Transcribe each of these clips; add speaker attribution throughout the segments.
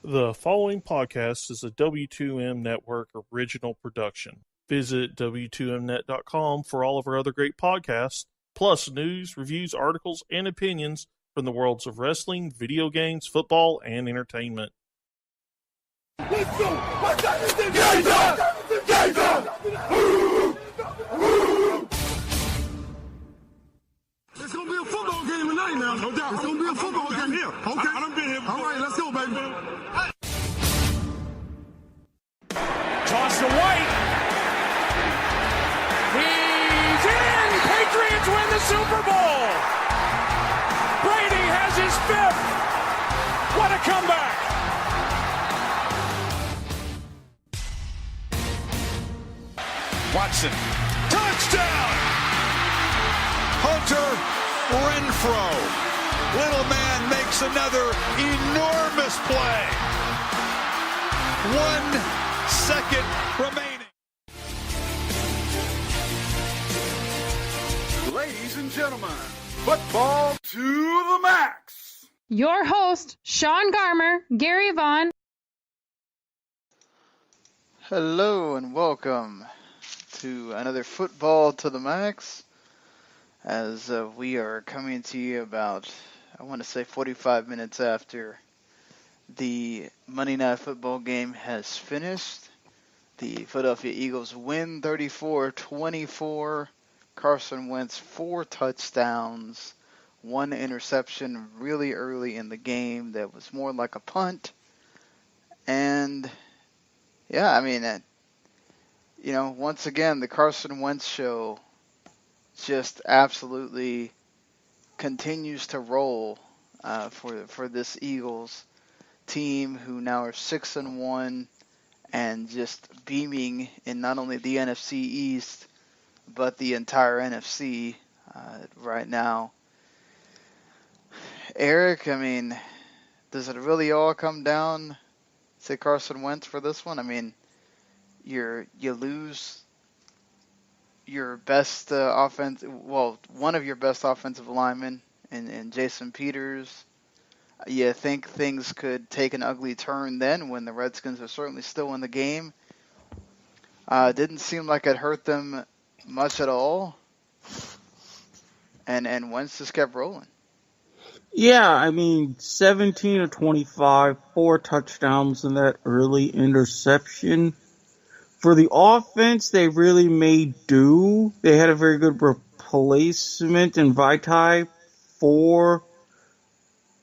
Speaker 1: The following podcast is a W2M Network original production. Visit W2Mnet.com for all of our other great podcasts, plus news, reviews, articles, and opinions from the worlds of wrestling, video games, football, and entertainment.
Speaker 2: Let's go! What's up? It's gonna be a football game tonight now. No doubt. It's gonna be a football game here. Okay. I done been here before. All right, let's go, baby.
Speaker 3: Toss to White. He's in! Patriots win the Super Bowl! Brady has his fifth! What a comeback!
Speaker 4: Watson. Touchdown! Hunter Renfrow. Little man makes another enormous play. 1 second remaining.
Speaker 2: Ladies and gentlemen, football to the max.
Speaker 5: Your host, Sean Garmer, Gary Vaughn.
Speaker 6: Hello and welcome to another Football to the Max, as we are coming to you about, I want to say 45 minutes after the Monday Night Football game has finished. The Philadelphia Eagles win 34-24. Carson Wentz 4 touchdowns, 1 interception really early in the game that was more like a punt. And yeah, I mean, once again, the Carson Wentz show just absolutely continues to roll for this Eagles team, who now are 6-1 and just beaming in not only the NFC East but the entire NFC right now. Eric, I mean, does it really all come down to Carson Wentz for this one? I mean, you lose your best one of your best offensive linemen in Jason Peters. You think things could take an ugly turn then when the Redskins are certainly still in the game. Didn't seem like it hurt them much at all. And Wentz just kept rolling.
Speaker 7: Yeah, I mean, 17 of 25, 4 touchdowns and that early interception. For the offense, they really made do. They had a very good replacement in Vitae for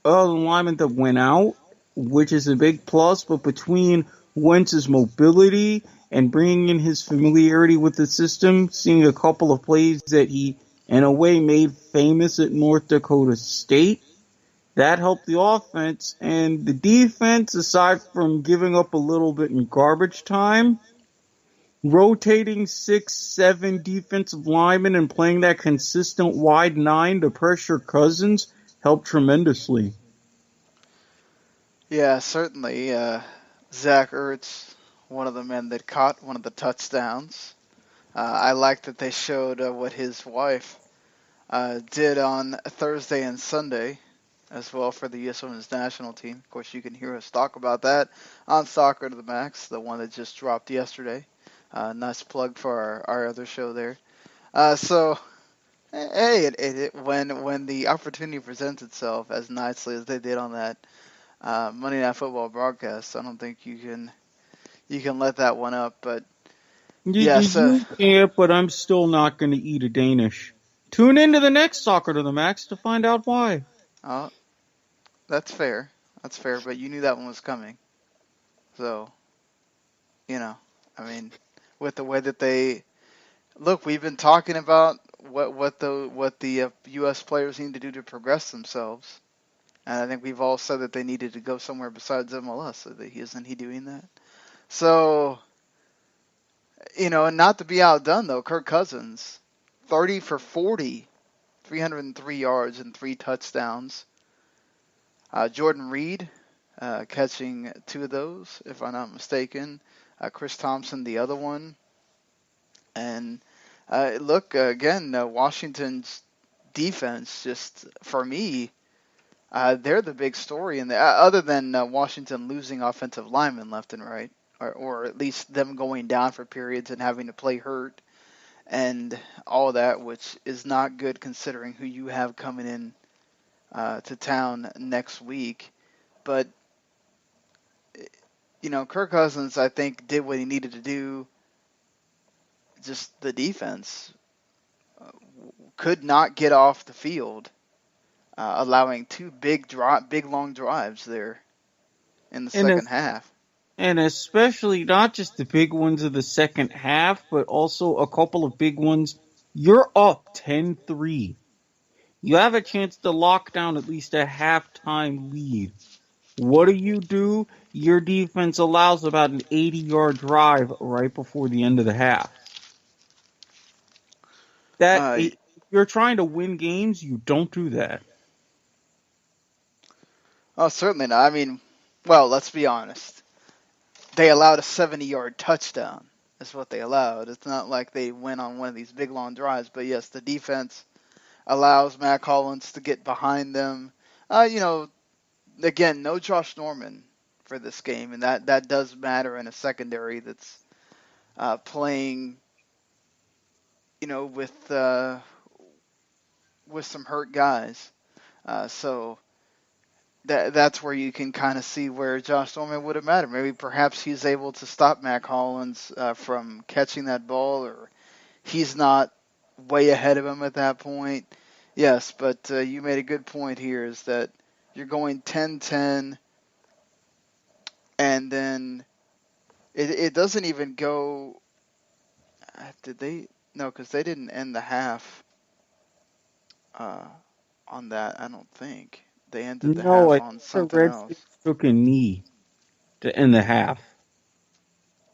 Speaker 7: the lineman that went out, which is a big plus. But between Wentz's mobility and bringing in his familiarity with the system, seeing a couple of plays that he, in a way, made famous at North Dakota State, that helped the offense. And the defense, aside from giving up a little bit in garbage time, rotating 6-7 defensive linemen and playing that consistent wide 9 to pressure Cousins helped tremendously.
Speaker 6: Yeah, certainly. Zach Ertz, one of the men that caught one of the touchdowns. I like that they showed what his wife did on Thursday and Sunday as well for the U.S. Women's National Team. Of course, you can hear us talk about that on Soccer to the Max, the one that just dropped yesterday. Nice plug for our other show there. So, hey, when the opportunity presents itself as nicely as they did on that Monday Night Football broadcast, I don't think you can let that one up. But yes,
Speaker 7: yeah, but I'm still not going to eat a Danish. Tune into the next Soccer to the Max to find out why.
Speaker 6: Oh, that's fair. That's fair. But you knew that one was coming, so I mean, with the way that they look, we've been talking about what the U.S. players need to do to progress themselves, and I think we've all said that they needed to go somewhere besides MLS. So isn't he doing that? So, and not to be outdone though, Kirk Cousins, 30 for 40, 303 yards and 3 touchdowns. Jordan Reed catching 2 of those, if I'm not mistaken. Chris Thompson, the other one. And look, again, Washington's defense just, for me, They're the big story, in the other than Washington losing offensive linemen left and right, or at least them going down for periods and having to play hurt and all that, which is not good considering who you have coming in to town next week. But Kirk Cousins, I think, did what he needed to do. Just the defense could not get off the field, allowing two big long drives there in the second half.
Speaker 7: And especially not just the big ones of the second half, but also a couple of big ones. You're up 10-3. You have a chance to lock down at least a halftime lead. What do? Your defense allows about an 80-yard drive right before the end of the half. If you're trying to win games, you don't do that.
Speaker 6: Oh, certainly not. I mean, well, let's be honest. They allowed a 70-yard touchdown. That's what they allowed. It's not like they went on one of these big long drives. But yes, the defense allows Matt Collins to get behind them. Again, no Josh Norman for this game, and that does matter in a secondary that's playing, with some hurt guys. So that's where you can kind of see where Josh Norman would have mattered. Maybe perhaps he's able to stop Matt Collins from catching that ball, or he's not way ahead of him at that point. Yes, but you made a good point here, is that you're going 10-10, and then it doesn't even go. Did they? No, because they didn't end the half on that, I don't think. They ended the half on something else.
Speaker 7: Redskins took a knee to end the half.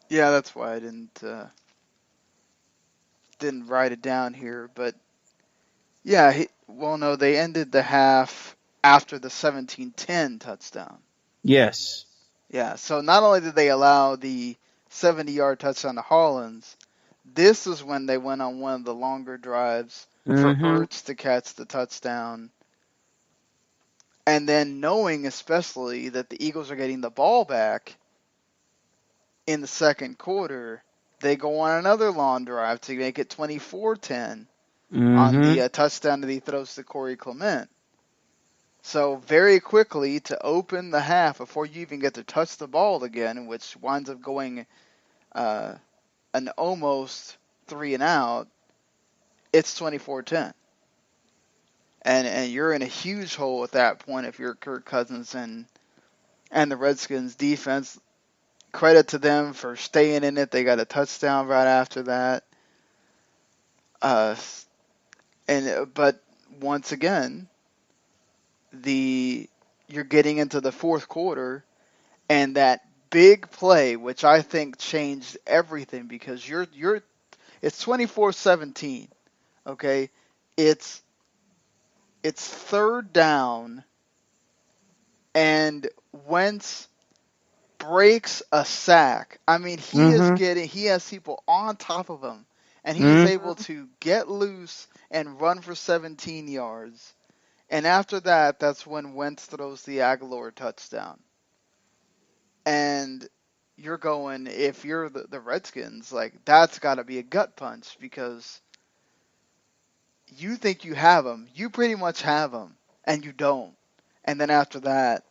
Speaker 6: Yeah, that's why I didn't write it down here. But yeah, no, they ended the half after the 17-10 touchdown.
Speaker 7: Yes.
Speaker 6: Yeah, so not only did they allow the 70-yard touchdown to Hollins, this is when they went on one of the longer drives for Ertz to catch the touchdown. And then knowing especially that the Eagles are getting the ball back in the second quarter, they go on another long drive to make it 24-10 on the touchdown that he throws to Corey Clement. So very quickly to open the half before you even get to touch the ball again, which winds up going an almost 3 and out, it's 24-10. And you're in a huge hole at that point if you're Kirk Cousins and the Redskins defense. Credit to them for staying in it. They got a touchdown right after that. But once again, you're getting into the fourth quarter, and that big play, which I think changed everything, because it's 24-17. Okay, it's third down, and Wentz breaks a sack. I mean, he has people on top of him, and he's able to get loose and run for 17 yards. And after that, that's when Wentz throws the Aguilar touchdown. And you're going, if you're the Redskins, like, that's got to be a gut punch, because you think you have him. You pretty much have him, and you don't. And then after that,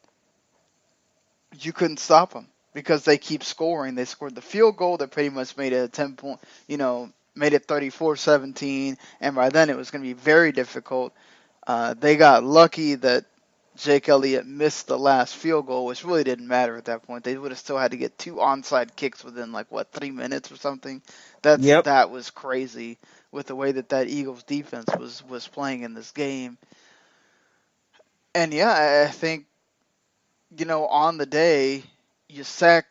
Speaker 6: you couldn't stop them because they keep scoring. They scored the field goal that pretty much made it a 10-point, made it 34-17, and by then it was going to be very difficult. They got lucky that Jake Elliott missed the last field goal, which really didn't matter at that point. They would have still had to get 2 onside kicks within 3 minutes or something. That was crazy with the way that Eagles defense was playing in this game. And yeah, I think, on the day, you sack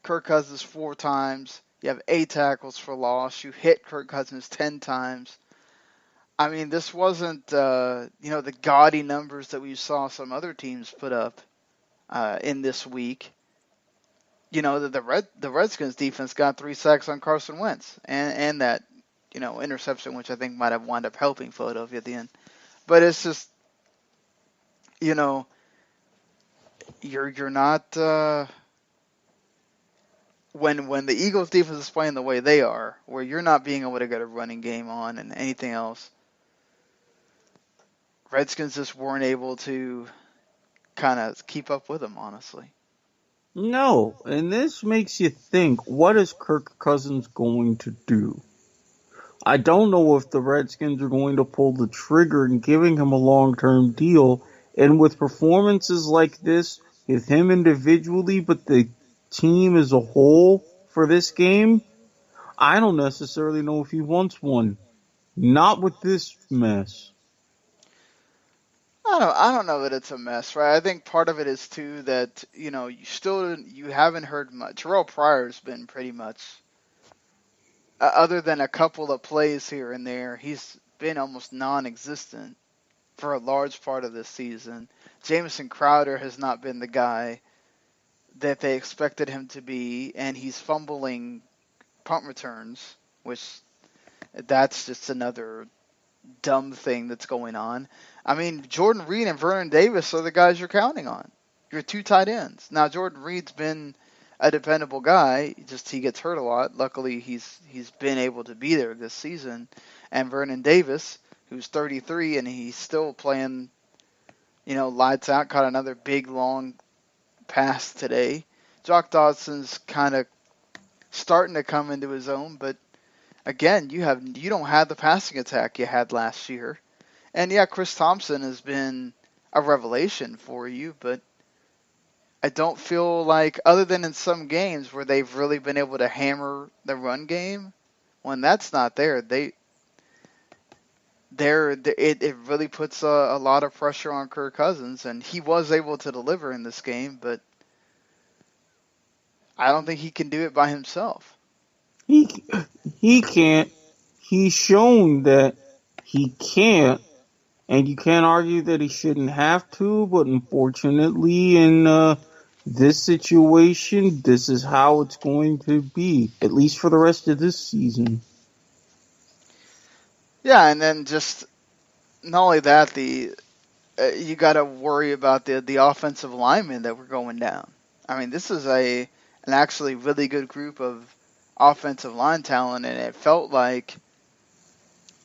Speaker 6: Kirk Cousins 4 times, you have 8 tackles for loss, you hit Kirk Cousins 10 times. I mean, this wasn't, the gaudy numbers that we saw some other teams put up in this week. The Redskins defense got 3 sacks on Carson Wentz and that, interception, which I think might have wound up helping Philadelphia at the end. But it's just, you know, you're not when the Eagles defense is playing the way they are, where you're not being able to get a running game on and anything else. Redskins just weren't able to kind of keep up with them, honestly.
Speaker 7: No, and this makes you think, what is Kirk Cousins going to do? I don't know if the Redskins are going to pull the trigger in giving him a long-term deal, and with performances like this, with him individually, but the team as a whole for this game, I don't necessarily know if he wants one. Not with this mess.
Speaker 6: I don't know that it's a mess, right? I think part of it is too that you haven't heard much. Terrell Pryor's been pretty much, other than a couple of plays here and there, he's been almost non-existent for a large part of this season. Jamison Crowder has not been the guy that they expected him to be, and he's fumbling punt returns, which that's just another dumb thing that's going on. I mean, Jordan Reed and Vernon Davis are the guys you're counting on. Your two tight ends. Now, Jordan Reed's been a dependable guy, just he gets hurt a lot. Luckily, he's been able to be there this season. And Vernon Davis, who's 33 and he's still playing, lights out, caught another big long pass today. Jock Dawson's kind of starting to come into his own, but again, you don't have the passing attack you had last year. And yeah, Chris Thompson has been a revelation for you, but I don't feel like, other than in some games where they've really been able to hammer the run game, when that's not there, it really puts a lot of pressure on Kirk Cousins, and he was able to deliver in this game, but I don't think he can do it by himself.
Speaker 7: He can't. He's shown that he can't, and you can't argue that he shouldn't have to, but unfortunately in this situation, this is how it's going to be, at least for the rest of this season.
Speaker 6: Yeah, and then just not only that, you got to worry about the offensive linemen that were going down. I mean, this is an actually really good group of offensive line talent, and it felt like,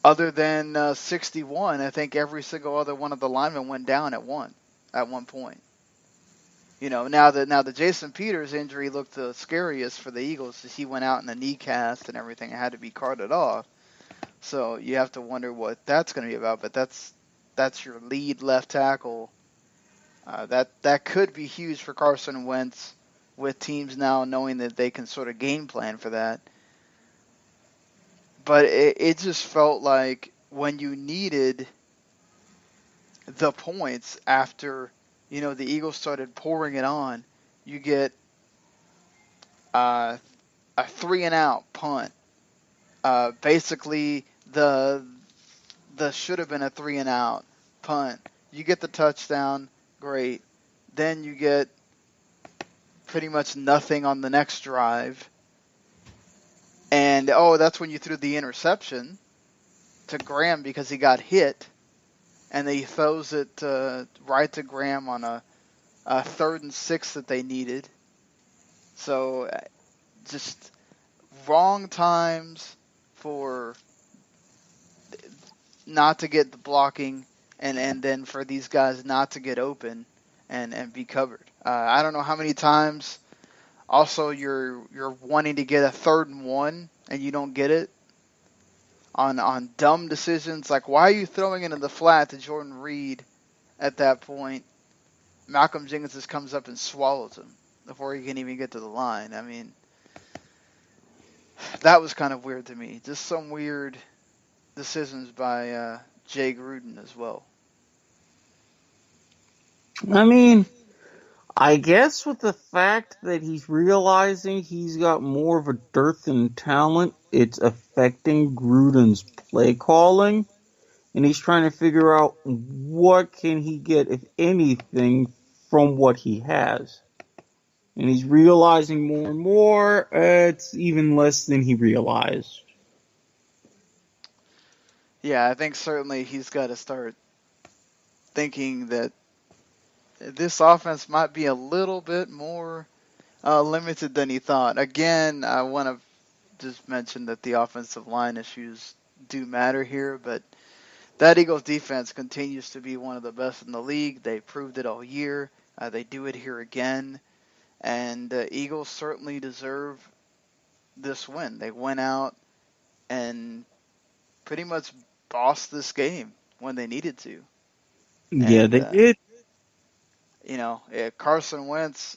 Speaker 6: other than 61, I think every single other one of the linemen went down at one point. Now the Jason Peters injury looked the scariest for the Eagles, as he went out in the knee cast and everything and had to be carted off. So you have to wonder what that's going to be about. But that's your lead left tackle. That could be huge for Carson Wentz, with teams now knowing that they can sort of game plan for that. But it just felt like when you needed the points after, the Eagles started pouring it on, you get a 3-and-out punt. Basically, the should have been a 3-and-out punt. You get the touchdown, great. Then you get pretty much nothing on the next drive. And, that's when you threw the interception to Graham because he got hit. And he throws it right to Graham on a 3rd and 6 that they needed. So, just wrong times for not to get the blocking and then for these guys not to get open and be covered. I don't know how many times also you're wanting to get a 3rd and 1 and you don't get it on dumb decisions. Like, why are you throwing it in the flat to Jordan Reed at that point? Malcolm Jenkins just comes up and swallows him before he can even get to the line. I mean, that was kind of weird to me. Just some weird decisions by Jay Gruden as well.
Speaker 7: I mean, I guess with the fact that he's realizing he's got more of a dearth in talent, it's affecting Gruden's play calling, and he's trying to figure out what can he get, if anything, from what he has. And he's realizing more and more, it's even less than he realized.
Speaker 6: Yeah, I think certainly he's got to start thinking that this offense might be a little bit more limited than he thought. Again, I want to just mention that the offensive line issues do matter here, but that Eagles defense continues to be one of the best in the league. They proved it all year. They do it here again. And Eagles certainly deserve this win. They went out and pretty much bossed this game when they needed to.
Speaker 7: Yeah,
Speaker 6: And,
Speaker 7: they did.
Speaker 6: Carson Wentz,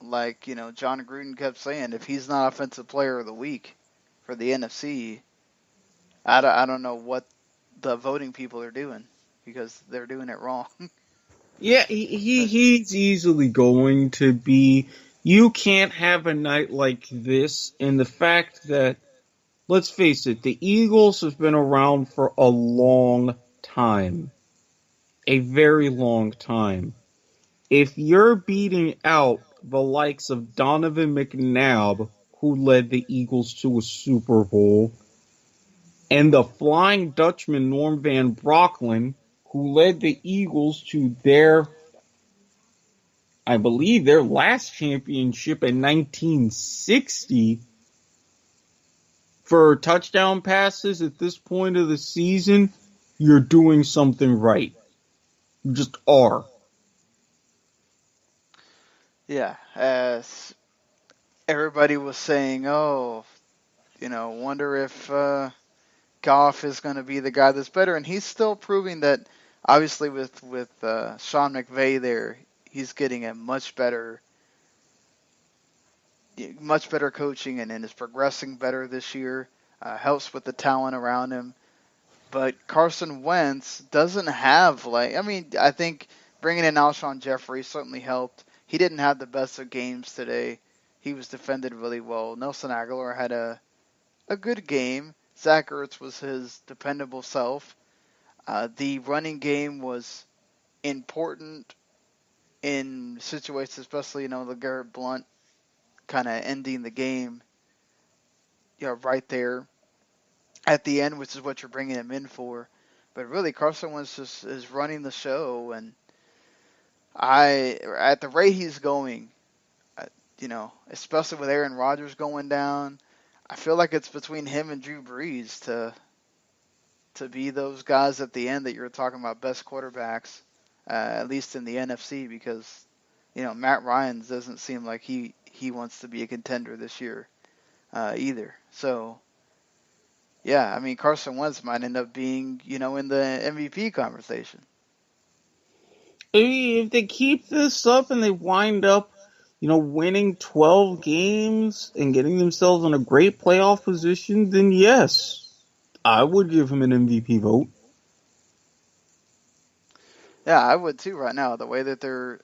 Speaker 6: like, John Gruden kept saying, if he's not Offensive Player of the Week for the NFC, I don't know what the voting people are doing, because they're doing it wrong.
Speaker 7: Yeah, he's easily going to be. You can't have a night like this, and the fact that, let's face it, the Eagles have been around for a long time. A very long time. If you're beating out the likes of Donovan McNabb, who led the Eagles to a Super Bowl, and the Flying Dutchman Norm Van Brocklin, who led the Eagles to I believe, their last championship in 1960, for touchdown passes at this point of the season, you're doing something right. You just are.
Speaker 6: Yeah, as everybody was saying, wonder if Goff is going to be the guy that's better, and he's still proving that. Obviously, with Sean McVay there, he's getting a much better coaching, and is progressing better this year. Helps with the talent around him. But Carson Wentz doesn't have, I think bringing in Alshon Jeffrey certainly helped. He didn't have the best of games today. He was defended really well. Nelson Aguilar had a good game. Zach Ertz was his dependable self. The running game was important in situations, especially, LeGarrette Blount kind of ending the game, right there at the end, which is what you're bringing him in for. But really, Carson Wentz just is running the show, and at the rate he's going, especially with Aaron Rodgers going down, I feel like it's between him and Drew Brees to be those guys at the end that you're talking about, best quarterbacks, at least in the NFC, because, Matt Ryan doesn't seem like he wants to be a contender this year either. So, yeah, Carson Wentz might end up being, in the MVP conversation.
Speaker 7: If they keep this up and they wind up, winning 12 games and getting themselves in a great playoff position, then yes, I would give him an MVP vote.
Speaker 6: Yeah, I would too right now. The way that they're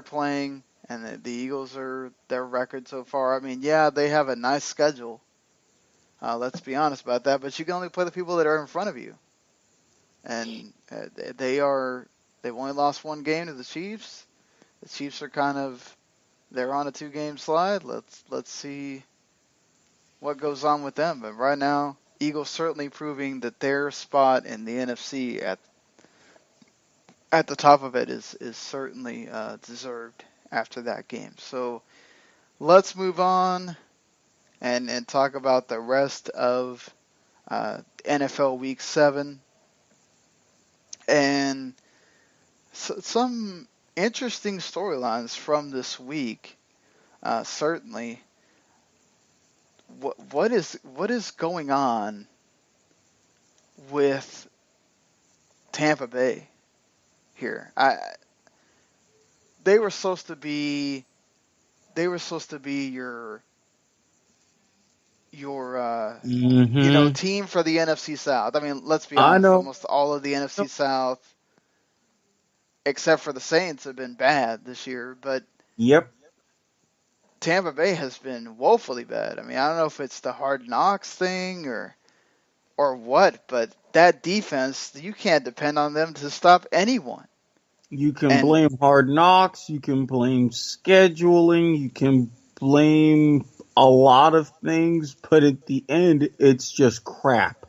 Speaker 6: playing, and the Eagles their record so far. Yeah, they have a nice schedule. Let's be honest about that. But you can only play the people that are in front of you, and they've only lost one game to the Chiefs. The Chiefs are they're on a 2-game slide. Let's see what goes on with them. But right now, Eagles certainly proving that their spot in the NFC at the top of it is certainly deserved after that game. So let's move on and talk about the rest of NFL Week 7. And some interesting storylines from this week. Certainly, what is going on with Tampa Bay here? They were supposed to be your team for the NFC South. Let's be honest. Almost all of the NFC South, except for the Saints, have been bad this year. But
Speaker 7: yep,
Speaker 6: Tampa Bay has been woefully bad. I don't know if it's the Hard Knocks thing or what, but that defense, you can't depend on them to stop anyone.
Speaker 7: You can blame Hard Knocks, you can blame scheduling, you can blame a lot of things, but at the end, it's just crap.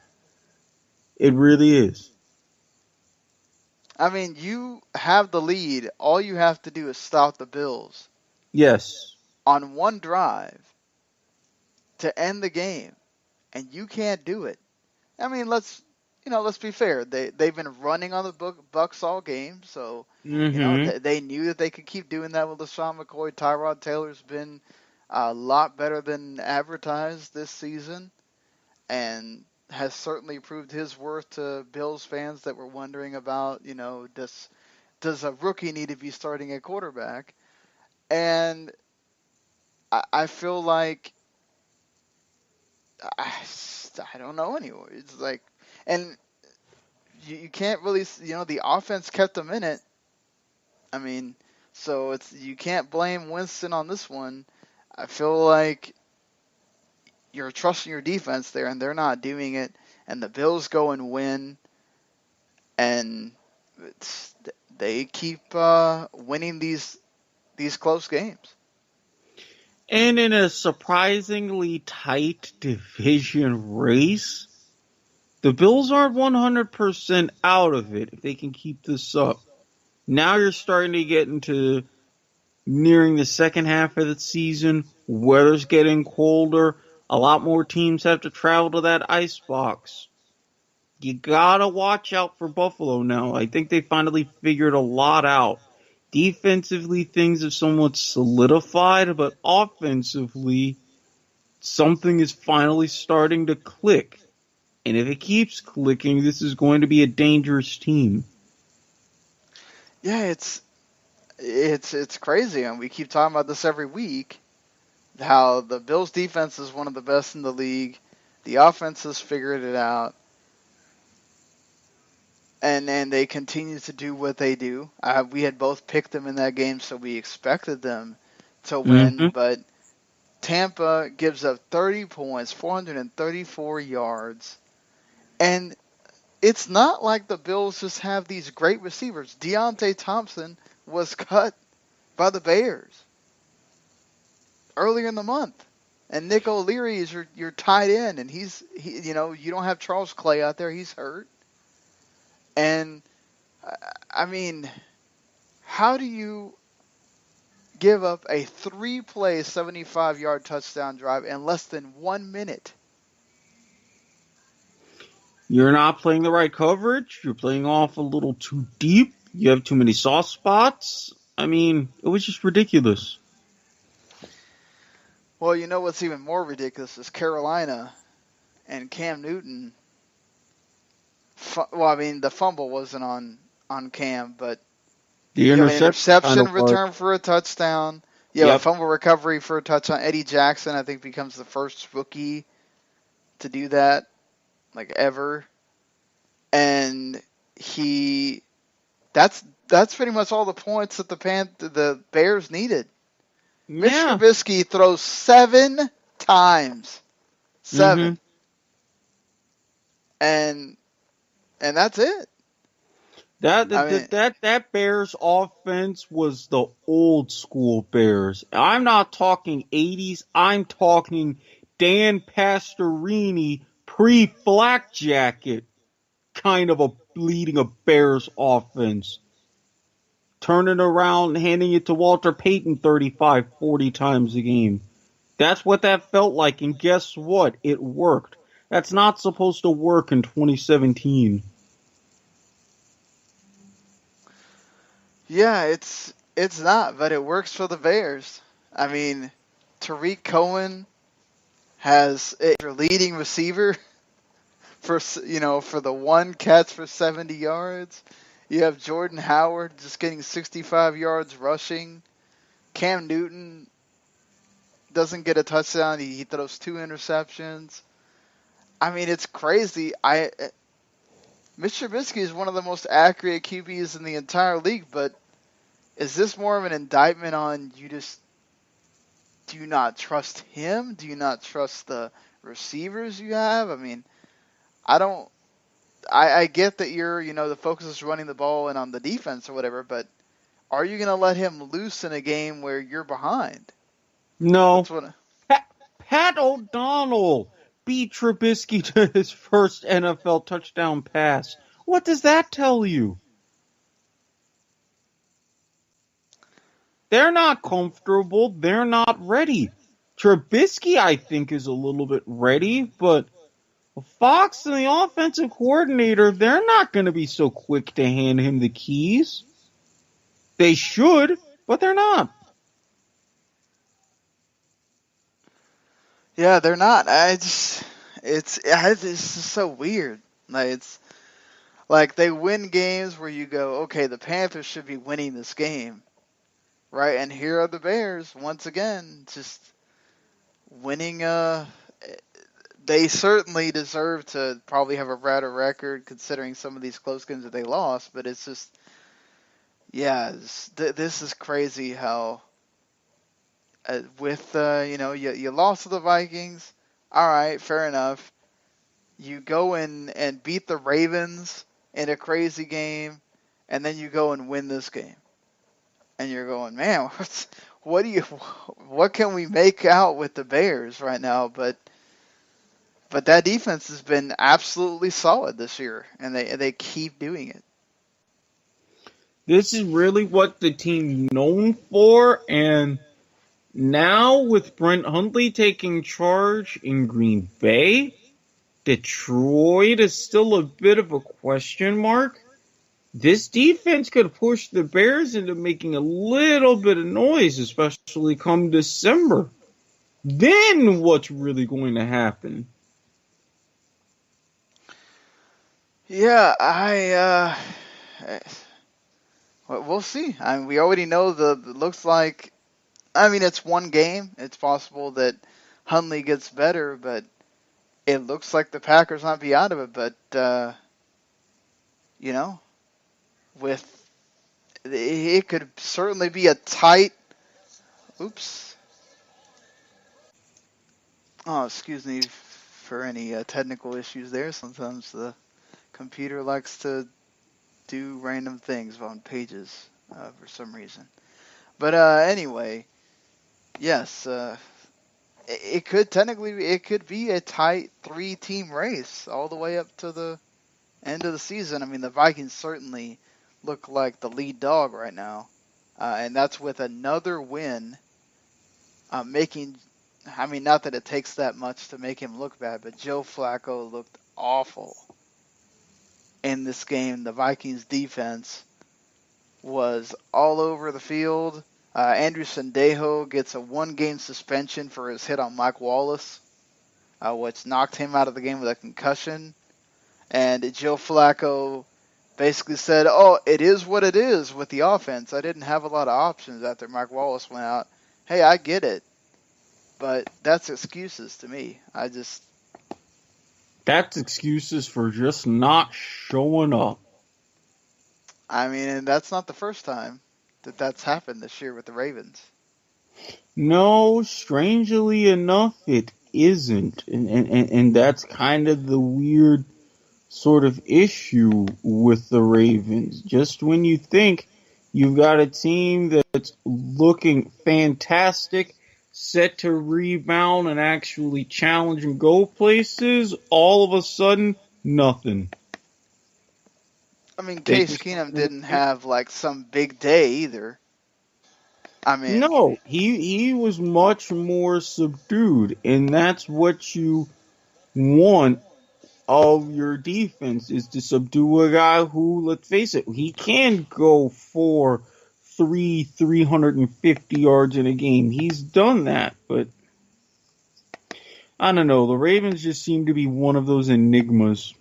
Speaker 7: It really is.
Speaker 6: I mean, you have the lead. All you have to do is stop the Bills
Speaker 7: Yes.
Speaker 6: on one drive to end the game, and you can't do it. I mean, let's be fair. They've been running on the Bucks all game, so they knew that they could keep doing that with LaShawn McCoy. Tyrod Taylor's been a lot better than advertised this season, and has certainly proved his worth to Bills fans that were wondering about, does a rookie need to be starting at quarterback? And I feel like I don't know anymore. It's like, and you can't really, the offense kept them in it. I mean, so you can't blame Winston on this one. I feel like you're trusting your defense there, and they're not doing it. And the Bills go and win, and they keep winning these close games.
Speaker 7: And in a surprisingly tight division race, the Bills aren't 100% out of it if they can keep this up. Now you're starting to get into nearing the second half of the season. Weather's getting colder. A lot more teams have to travel to that ice box. You gotta watch out for Buffalo now. I think they finally figured a lot out. Defensively, things have somewhat solidified, but offensively, something is finally starting to click. And if it keeps clicking, this is going to be a dangerous team.
Speaker 6: Yeah, it's crazy, and we keep talking about this every week. How the Bills' defense is one of the best in the league. The offense has figured it out. And they continue to do what they do. We had both picked them in that game, so we expected them to win. But Tampa gives up 30 points, 434 yards. And it's not like the Bills just have these great receivers. Deontay Thompson was cut by the Bears earlier in the month. And Nick O'Leary is your tight end, and you don't have Charles Clay out there. He's hurt. And, I mean, how do you give up a 3-play, 75-yard touchdown drive in less than 1 minute?
Speaker 7: You're not playing the right coverage. You're playing off a little too deep. You have too many soft spots. I mean, it was just ridiculous.
Speaker 6: Well, you know what's even more ridiculous is Carolina and Cam Newton. Well, I mean, the fumble wasn't on Cam, but
Speaker 7: the
Speaker 6: interception return for a touchdown. Yeah, a fumble recovery for a touchdown. Eddie Jackson, I think, becomes the first rookie to do that, like, ever. And that's pretty much all the points that the Bears needed.
Speaker 7: Yeah.
Speaker 6: Mitch Trubisky throws 7 times. 7. And that's it.
Speaker 7: That Bears offense was the old school Bears. I'm not talking 80s. I'm talking Dan Pastorini pre-flak jacket kind of leading a Bears offense. Turning around, handing it to Walter Payton 35, 40 times a game. That's what that felt like, and guess what? It worked. That's not supposed to work in 2017.
Speaker 6: Yeah, it's not, but it works for the Bears. I mean, Tariq Cohen has a leading receiver for the one catch for 70 yards. You have Jordan Howard just getting 65 yards rushing. Cam Newton doesn't get a touchdown. He throws 2 interceptions. I mean, it's crazy. Mitch Trubisky is one of the most accurate QBs in the entire league, but is this more of an indictment on you just do not trust him? Do you not trust the receivers you have? I mean, I get that the focus is running the ball and on the defense or whatever, but are you going to let him loose in a game where you're behind?
Speaker 7: No. Pat O'Donnell beat Trubisky to his first NFL touchdown pass. What does that tell you? They're not comfortable. They're not ready. Trubisky, I think, is a little bit ready, but Fox and the offensive coordinator, they're not going to be so quick to hand him the keys. They should, but they're not.
Speaker 6: Yeah, they're not. It's just so weird. It's like they win games where you go, okay, the Panthers should be winning this game, right? And here are the Bears once again, just winning. They certainly deserve to probably have a better record considering some of these close games that they lost. But it's just, yeah, this is crazy how. You lost to the Vikings. All right, fair enough. You go in and beat the Ravens in a crazy game, and then you go and win this game. And you're going, man, what can we make out with the Bears right now? But that defense has been absolutely solid this year, and they keep doing it.
Speaker 7: This is really what the team's known for, and now, with Brent Hundley taking charge in Green Bay, Detroit is still a bit of a question mark. This defense could push the Bears into making a little bit of noise, especially come December. Then what's really going to happen?
Speaker 6: Yeah, we'll see. I mean, we already know it looks like. I mean, it's one game. It's possible that Hundley gets better, but it looks like the Packers might be out of it. But, it could certainly be a tight. Oops. Oh, excuse me for any technical issues there. Sometimes the computer likes to do random things on pages for some reason. But anyway. Yes, it could be a tight 3-team race all the way up to the end of the season. I mean, the Vikings certainly look like the lead dog right now, and that's with another win. Not that it takes that much to make him look bad, but Joe Flacco looked awful in this game. The Vikings defense was all over the field. Andrew Sendejo gets a 1-game suspension for his hit on Mike Wallace, which knocked him out of the game with a concussion. And Joe Flacco basically said, "Oh, it is what it is with the offense. I didn't have a lot of options after Mike Wallace went out. Hey, I get it, but that's excuses to me.
Speaker 7: That's excuses for just not showing up."
Speaker 6: I mean, and that's not the first time that's happened this year with the Ravens.
Speaker 7: No, strangely enough, it isn't. And that's kind of the weird sort of issue with the Ravens. Just when you think you've got a team that's looking fantastic, set to rebound and actually challenge and go places, all of a sudden, nothing.
Speaker 6: I mean, Case Keenum didn't have like some big day either. I mean,
Speaker 7: no, he was much more subdued, and that's what you want of your defense, is to subdue a guy who, let's face it, he can go for 350 yards in a game. He's done that, but I don't know. The Ravens just seem to be one of those enigmas.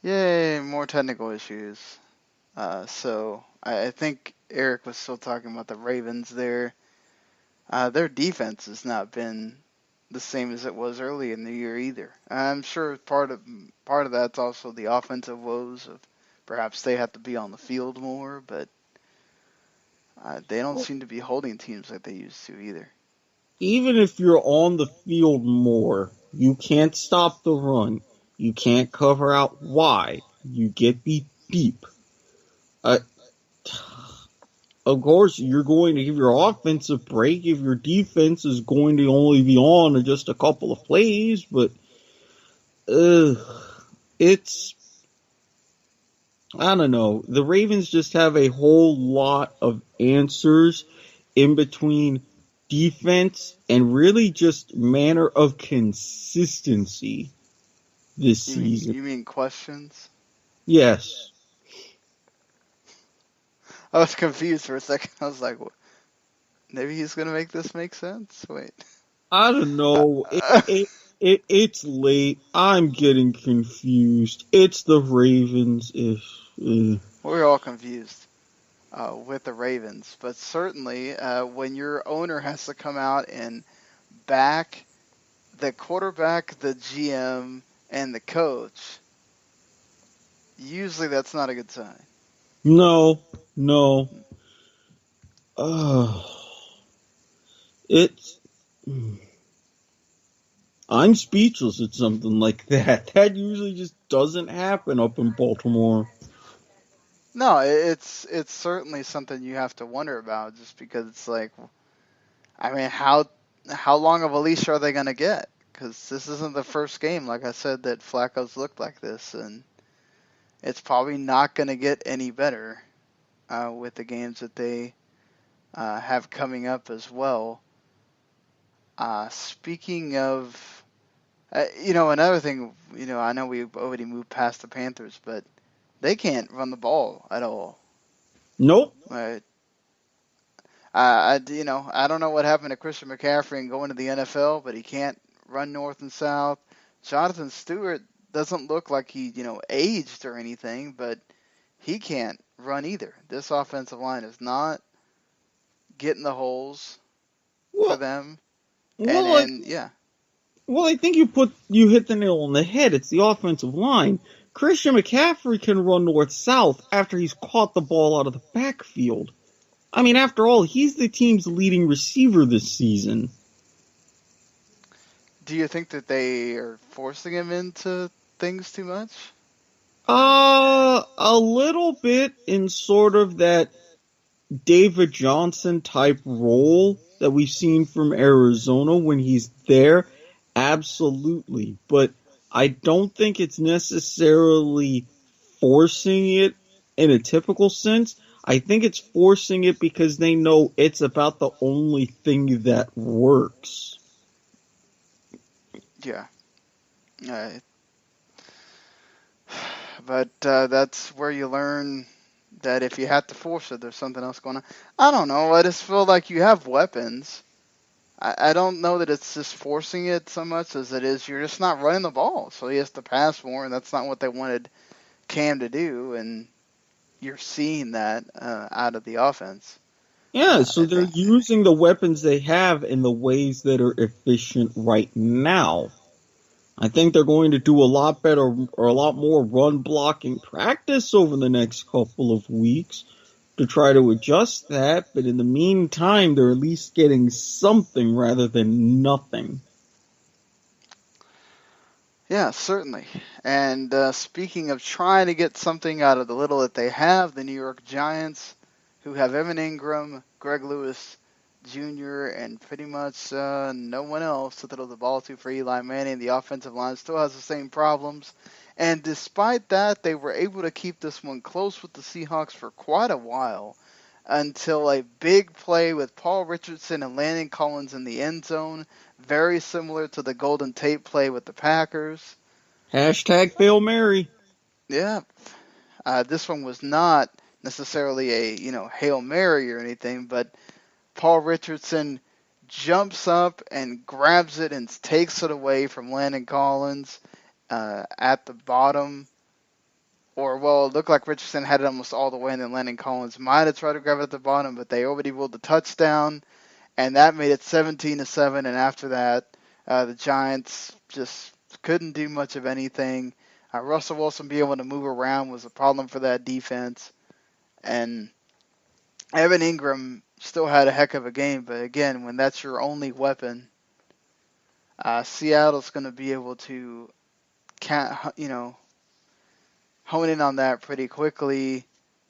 Speaker 6: Yay, more technical issues. So I think Eric was still talking about the Ravens there. Their defense has not been the same as it was early in the year either. I'm sure part of that's also the offensive woes of perhaps they have to be on the field more, but they don't seem to be holding teams like they used to either.
Speaker 7: Even if you're on the field more, you can't stop the run. You can't cover out wide. You get beep. Of course, you're going to give your offense a break if your defense is going to only be on just a couple of plays, but it's I don't know. The Ravens just have a whole lot of answers in between defense and really just manner of consistency this season.
Speaker 6: You mean questions?
Speaker 7: Yes.
Speaker 6: I was confused for a second. I was like, maybe he's going to make this make sense? Wait.
Speaker 7: I don't know. It's late. I'm getting confused. It's the Ravens.
Speaker 6: We're all confused with the Ravens. But certainly when your owner has to come out and back the quarterback, the GM, and the coach, usually that's not a good sign.
Speaker 7: No. I'm speechless at something like that. That usually just doesn't happen up in Baltimore.
Speaker 6: No, it's certainly something you have to wonder about, just because it's like, I mean, how long of a leash are they going to get? Because this isn't the first game, like I said, that Flacco's looked like this, and it's probably not going to get any better with the games that they have coming up as well. Speaking of, another thing, I know we've already moved past the Panthers, but they can't run the ball at all.
Speaker 7: Nope.
Speaker 6: Right. I don't know what happened to Christian McCaffrey and going to the NFL, but he can't run north and south. Jonathan Stewart doesn't look like he, aged or anything, but he can't run either. This offensive line is not getting the holes for them.
Speaker 7: Well, I think you hit the nail on the head. It's the offensive line. Christian McCaffrey can run north-south after he's caught the ball out of the backfield. I mean, after all, he's the team's leading receiver this season.
Speaker 6: Do you think that they are forcing him into things too much?
Speaker 7: A little bit in sort of that David Johnson type role that we've seen from Arizona when he's there. Absolutely. But I don't think it's necessarily forcing it in a typical sense. I think it's forcing it because they know it's about the only thing that works.
Speaker 6: Yeah. But that's where you learn that if you have to force it, there's something else going on. I don't know. I just feel like you have weapons. I don't know that it's just forcing it so much as it is you're just not running the ball. So he has to pass more, and that's not what they wanted Cam to do. And you're seeing that out of the offense.
Speaker 7: Yeah, so they're using the weapons they have in the ways that are efficient right now. I think they're going to do a lot better or a lot more run blocking practice over the next couple of weeks to try to adjust that. But in the meantime, they're at least getting something rather than nothing.
Speaker 6: Yeah, certainly. And speaking of trying to get something out of the little that they have, the New York Giants, who have Evan Ingram, Greg Lewis Jr., and pretty much no one else to throw the ball to for Eli Manning. The offensive line still has the same problems. And despite that, they were able to keep this one close with the Seahawks for quite a while until a big play with Paul Richardson and Landon Collins in the end zone, very similar to the Golden Tate play with the Packers.
Speaker 7: Hashtag Hail Mary.
Speaker 6: Yeah. This one was not necessarily a, Hail Mary or anything, but Paul Richardson jumps up and grabs it and takes it away from Landon Collins at the bottom. It looked like Richardson had it almost all the way, and then Landon Collins might have tried to grab it at the bottom, but they already ruled the touchdown, and that made it 17-7. And after that, the Giants just couldn't do much of anything. Russell Wilson being able to move around was a problem for that defense, and Evan Ingram still had a heck of a game, but again, when that's your only weapon, Seattle's going to be able to, hone in on that pretty quickly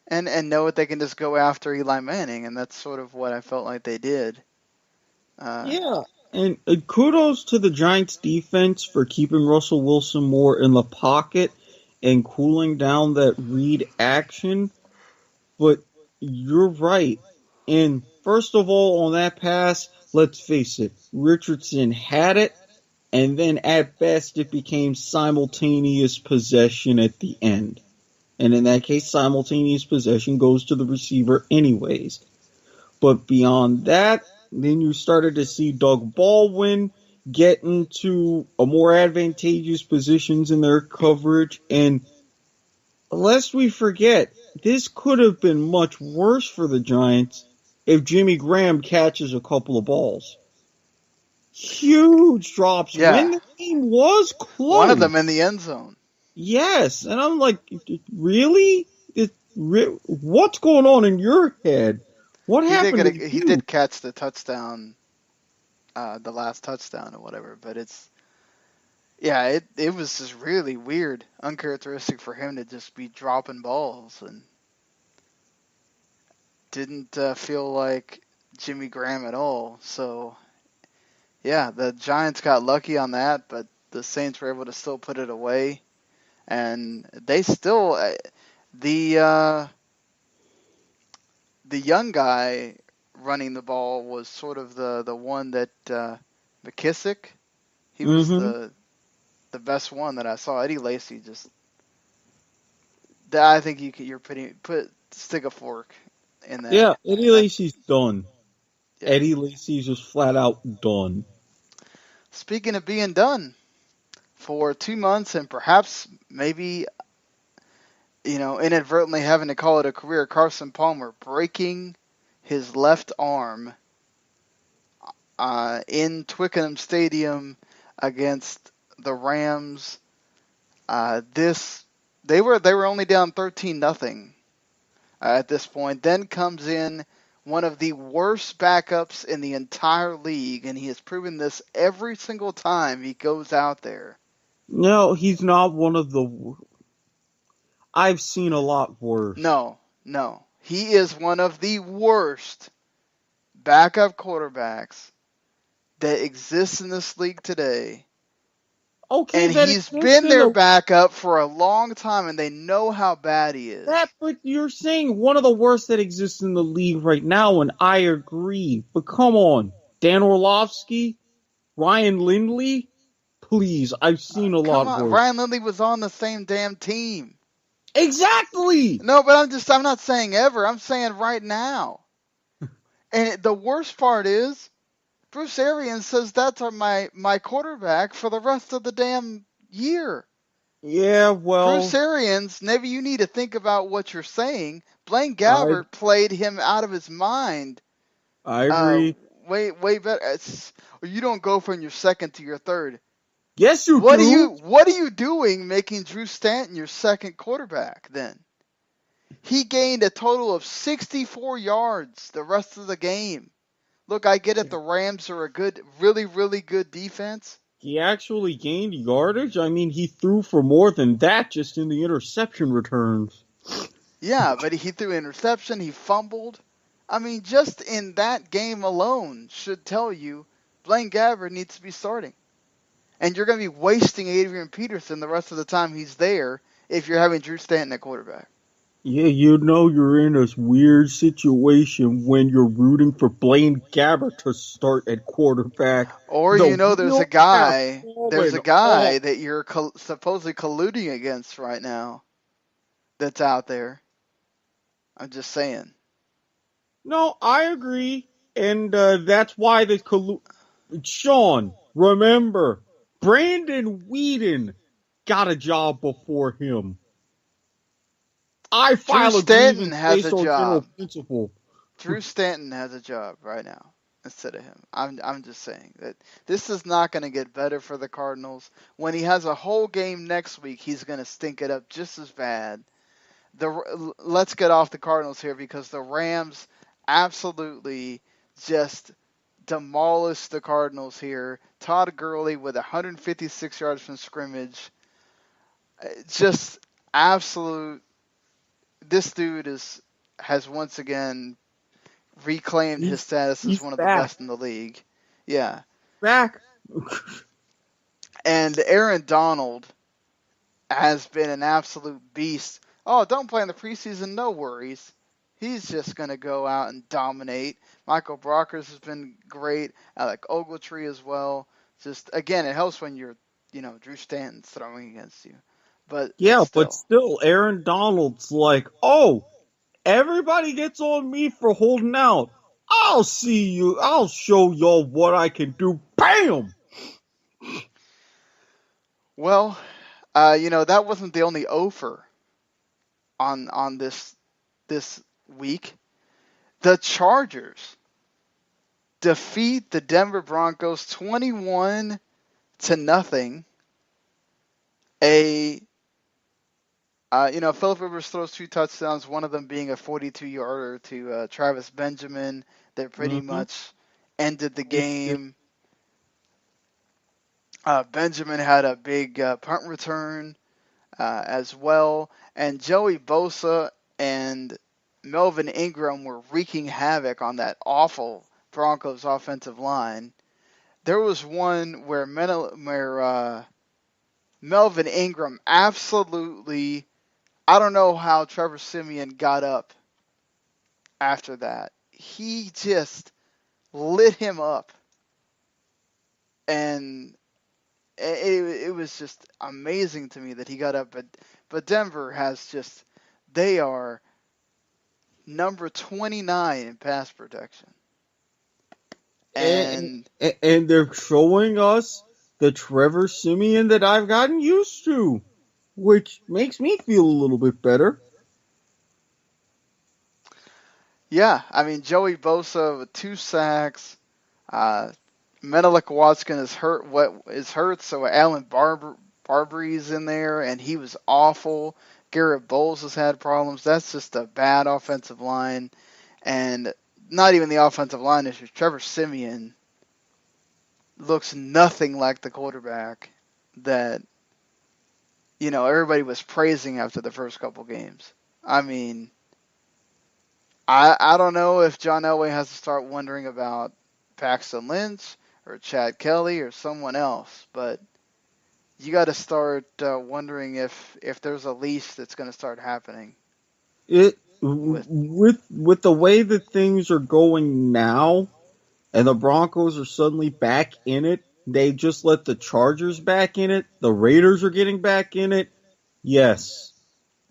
Speaker 6: and know that they can just go after Eli Manning, and that's sort of what I felt like they did.
Speaker 7: Yeah, and kudos to the Giants defense for keeping Russell Wilson more in the pocket and cooling down that read action. But you're right. And first of all, on that pass, let's face it, Richardson had it, and then at best it became simultaneous possession at the end. And in that case, simultaneous possession goes to the receiver anyways. But beyond that, then you started to see Doug Baldwin get into a more advantageous positions in their coverage. And lest we forget, this could have been much worse for the Giants if Jimmy Graham catches a couple of balls. Huge drops when the game was close.
Speaker 6: One of them in the end zone.
Speaker 7: Yes, and I'm like, really? What's going on in your head? What happened?
Speaker 6: He did catch the touchdown, the last touchdown or whatever, but it was just really weird, uncharacteristic for him to just be dropping balls, and didn't feel like Jimmy Graham at all. So, yeah, the Giants got lucky on that, but the Saints were able to still put it away. And they still, the young guy running the ball was sort of the one that McKissick. He was the best one that I saw. Eddie Lacy I think you're stick a fork in that.
Speaker 7: Yeah, Eddie Lacy's done. Yeah. Eddie Lacy's just flat out done.
Speaker 6: Speaking of being done. For 2 months and perhaps maybe, inadvertently having to call it a career, Carson Palmer breaking his left arm in Twickenham Stadium against the Rams. They were only down 13-0 at this point. Then comes in one of the worst backups in the entire league, and he has proven this every single time he goes out there.
Speaker 7: No, he's not one of the... I've seen a lot worse.
Speaker 6: No. He is one of the worst backup quarterbacks that exists in this league today.
Speaker 7: Okay,
Speaker 6: and he's been their backup for a long time, and they know how bad he is.
Speaker 7: But you're saying one of the worst that exists in the league right now, and I agree. But come on, Dan Orlovsky, Ryan Lindley... Please, I've seen a lot worse.
Speaker 6: Ryan Lindley was on the same damn team.
Speaker 7: Exactly.
Speaker 6: No, but I'm not saying ever. I'm saying right now. And the worst part is, Bruce Arians says that's my quarterback for the rest of the damn year.
Speaker 7: Yeah, well.
Speaker 6: Bruce Arians, maybe you need to think about what you're saying. Blaine Gabbert played him out of his mind.
Speaker 7: I agree.
Speaker 6: Way better. You don't go from your second to your third.
Speaker 7: Yes, you
Speaker 6: do. What are you doing making Drew Stanton your second quarterback then? He gained a total of 64 yards the rest of the game. Look, I get it. The Rams are a good, really, really good defense.
Speaker 7: He actually gained yardage? I mean, he threw for more than that just in the interception returns.
Speaker 6: Yeah, but he threw interception. He fumbled. I mean, just in that game alone should tell you Blaine Gabbert needs to be starting. And you're going to be wasting Adrian Peterson the rest of the time he's there if you're having Drew Stanton at quarterback.
Speaker 7: Yeah, you're in a weird situation when you're rooting for Blaine Gabbert to start at quarterback.
Speaker 6: Or there's a guy that you're supposedly colluding against right now that's out there. I'm just saying.
Speaker 7: No, I agree. And that's why Sean, remember, Brandon Weeden got a job before him. I file
Speaker 6: Drew
Speaker 7: a
Speaker 6: Stanton
Speaker 7: grievance
Speaker 6: has
Speaker 7: based
Speaker 6: a
Speaker 7: on
Speaker 6: job.
Speaker 7: general principle.
Speaker 6: Drew Stanton has a job right now instead of him. I'm just saying that this is not going to get better for the Cardinals. When he has a whole game next week, he's going to stink it up just as bad. Let's get off the Cardinals here because the Rams absolutely just demolished the Cardinals here. Todd Gurley with 156 yards from scrimmage. Just absolute. This dude has once again reclaimed his status as one of the best in the league. Yeah.
Speaker 7: Back.
Speaker 6: And Aaron Donald has been an absolute beast. Oh, don't play in the preseason, no worries. He's just going to go out and dominate. Michael Brockers has been great. Alec Ogletree as well. Just, again, it helps when you're, Drew Stanton's throwing against you. But
Speaker 7: still, Aaron Donald's like, oh, everybody gets on me for holding out. I'll show y'all what I can do. Bam!
Speaker 6: Well, that wasn't the only offer on this week. The Chargers defeat the Denver Broncos 21-0. Phillip Rivers throws 2 touchdowns, one of them being a 42-yarder to Travis Benjamin that pretty much ended the game. Benjamin had a big punt return as well, and Joey Bosa and Melvin Ingram were wreaking havoc on that awful Broncos offensive line. There was one where Melvin Ingram absolutely, I don't know how Trevor Siemian got up after that. He just lit him up. And it was just amazing to me that he got up. But Denver they are number 29 in pass protection.
Speaker 7: And they're showing us the Trevor Siemian that I've gotten used to, which makes me feel a little bit better.
Speaker 6: Yeah, I mean, Joey Bosa with 2 sacks. Menelik Watkins is hurt, so Alan Barbery's in there, and he was awful. Garrett Bowles has had problems. That's just a bad offensive line. And not even the offensive line issues. Trevor Siemian looks nothing like the quarterback that, everybody was praising after the first couple games. I mean, I don't know if John Elway has to start wondering about Paxton Lynch or Chad Kelly or someone else, but you got to start wondering if there's a leash that's going to start happening.
Speaker 7: With the way that things are going now, and the Broncos are suddenly back in it, they just let the Chargers back in it. The Raiders are getting back in it. Yes,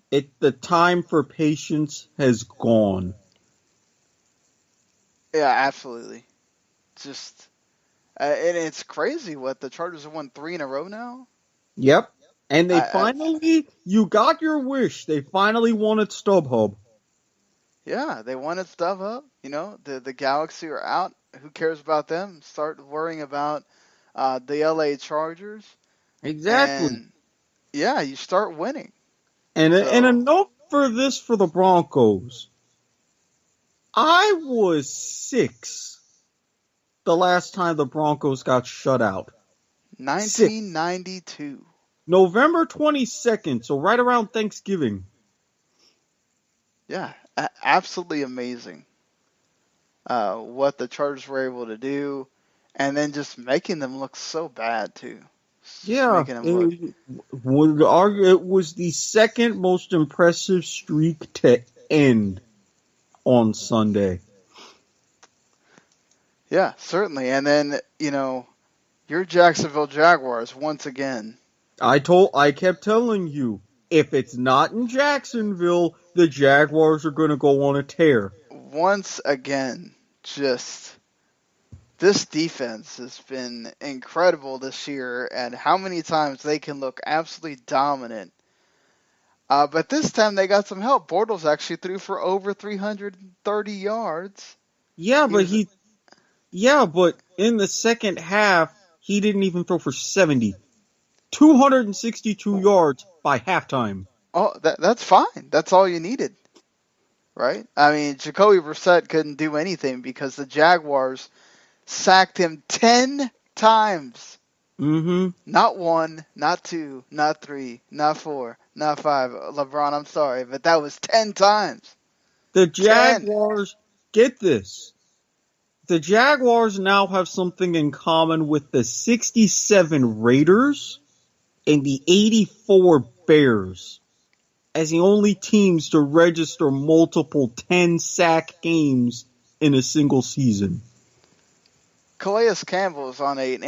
Speaker 7: the time for patience has gone.
Speaker 6: Yeah, absolutely. Just, and it's crazy what the Chargers have won 3 in a row now.
Speaker 7: Yep, and you got your wish. They finally won at StubHub.
Speaker 6: Yeah, they won at StubHub. The Galaxy are out. Who cares about them? Start worrying about the LA Chargers.
Speaker 7: Exactly.
Speaker 6: And, yeah, you start winning.
Speaker 7: And a note for the Broncos. I was 6 the last time the Broncos got shut out.
Speaker 6: 1992.
Speaker 7: November 22nd, so right around Thanksgiving.
Speaker 6: Yeah, absolutely amazing what the Chargers were able to do, and then just making them look so bad, too.
Speaker 7: Yeah, would argue it was the second most impressive streak to end on Sunday.
Speaker 6: Yeah, certainly. And then, your Jacksonville Jaguars once again.
Speaker 7: I kept telling you, if it's not in Jacksonville, the Jaguars are going to go on a tear.
Speaker 6: Once again, this defense has been incredible this year, and how many times they can look absolutely dominant. But this time they got some help. Bortles actually threw for over 330 yards.
Speaker 7: Yeah, but in the second half, he didn't even throw for 70. 262 yards by halftime.
Speaker 6: Oh, that's fine. That's all you needed, right? I mean, Jacoby Brissett couldn't do anything because the Jaguars sacked him 10 times.
Speaker 7: Mm-hmm.
Speaker 6: Not 1, not 2, not 3, not 4, not 5. LeBron, I'm sorry, but that was 10 times.
Speaker 7: The Jaguars, get this. The Jaguars now have something in common with the 67 Raiders and the 84 Bears as the only teams to register multiple 10-sack games in a single season.
Speaker 6: Calais Campbell is on a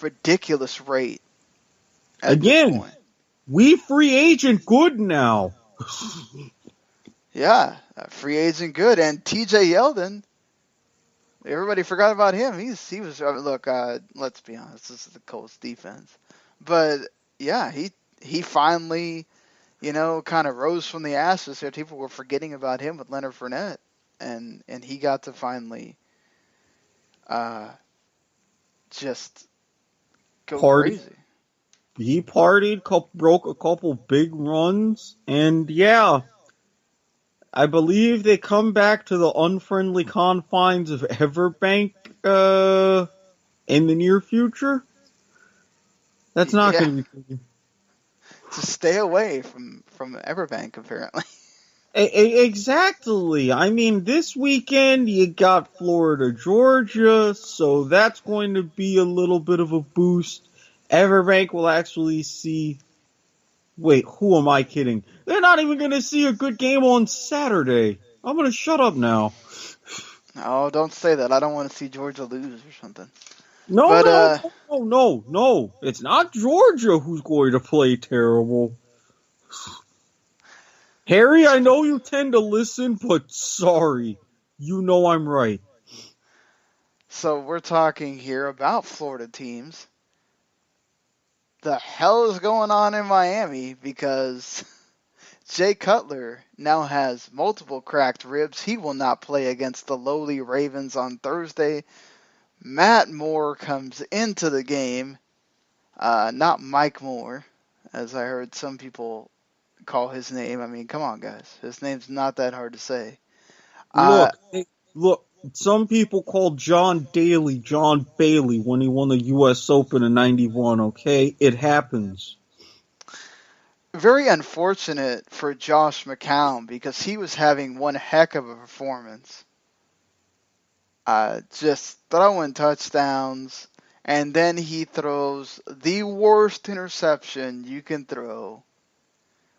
Speaker 6: ridiculous rate.
Speaker 7: Again, we free agent good now.
Speaker 6: Yeah, free agent good. And TJ Yeldon, everybody forgot about him. He was look. Let's be honest, this is the Colts defense, but yeah, he finally, kind of rose from the ashes. There, people were forgetting about him with Leonard Fournette, and he got to finally, just go crazy.
Speaker 7: He partied, broke a couple big runs, and yeah. I believe they come back to the unfriendly confines of Everbank in the near future. That's not going to be good.
Speaker 6: To stay away from Everbank, apparently.
Speaker 7: Exactly. I mean, this weekend you got Florida, Georgia, so that's going to be a little bit of a boost. Everbank will actually see... Wait, who am I kidding? They're not even going to see a good game on Saturday. I'm going to shut up now.
Speaker 6: Oh, don't say that. I don't want to see Georgia lose or something.
Speaker 7: No. It's not Georgia who's going to play terrible. Harry, I know you tend to listen, but sorry. You know I'm right.
Speaker 6: So we're talking here about Florida teams. The hell is going on in Miami because Jay Cutler now has multiple cracked ribs. He will not play against the lowly Ravens on Thursday. Matt Moore comes into the game. Not Mike Moore, as I heard some people call his name. I mean, come on, guys. His name's not that hard to say.
Speaker 7: Look, some people called John Daly John Bailey when he won the U.S. Open in 91, okay? It happens.
Speaker 6: Very unfortunate for Josh McCown because he was having one heck of a performance. Just throwing touchdowns, and then he throws the worst interception you can throw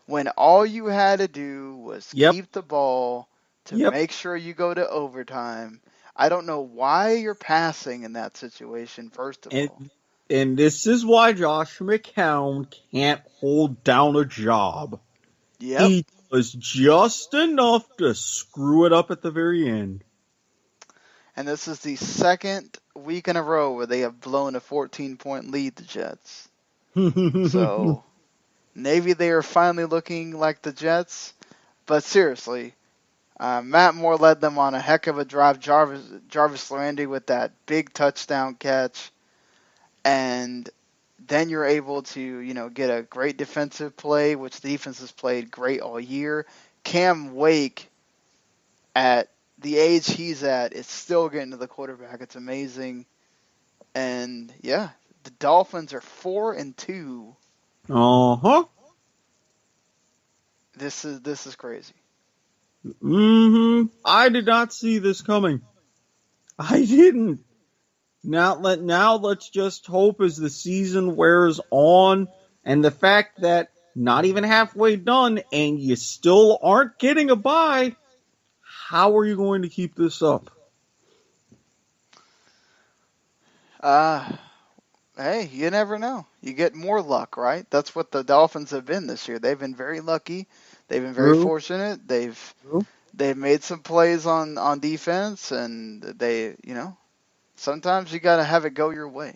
Speaker 6: when all you had to do was keep the ball to make sure you go to overtime. I don't know why you're passing in that situation, first of all.
Speaker 7: And this is why Josh McCown can't hold down a job.
Speaker 6: Yep.
Speaker 7: He does just enough to screw it up at the very end.
Speaker 6: And this is the second week in a row where they have blown a 14-point lead, the Jets. So, maybe they are finally looking like the Jets. But seriously, Matt Moore led them on a heck of a drive. Jarvis Landry with that big touchdown catch. And then you're able to, get a great defensive play, which the defense has played great all year. Cam Wake, at the age he's at, is still getting to the quarterback. It's amazing. And, yeah, the Dolphins are 4-2.
Speaker 7: Uh-huh.
Speaker 6: This is crazy.
Speaker 7: Mm-hmm. I did not see this coming. I didn't. Now let's just hope as the season wears on, and the fact that not even halfway done and you still aren't getting a bye, how are you going to keep this up?
Speaker 6: Hey, you never know. You get more luck, right? That's what the Dolphins have been this year. They've been very lucky. They've been very fortunate. They've made some plays on defense, and they, sometimes you got to have it go your way.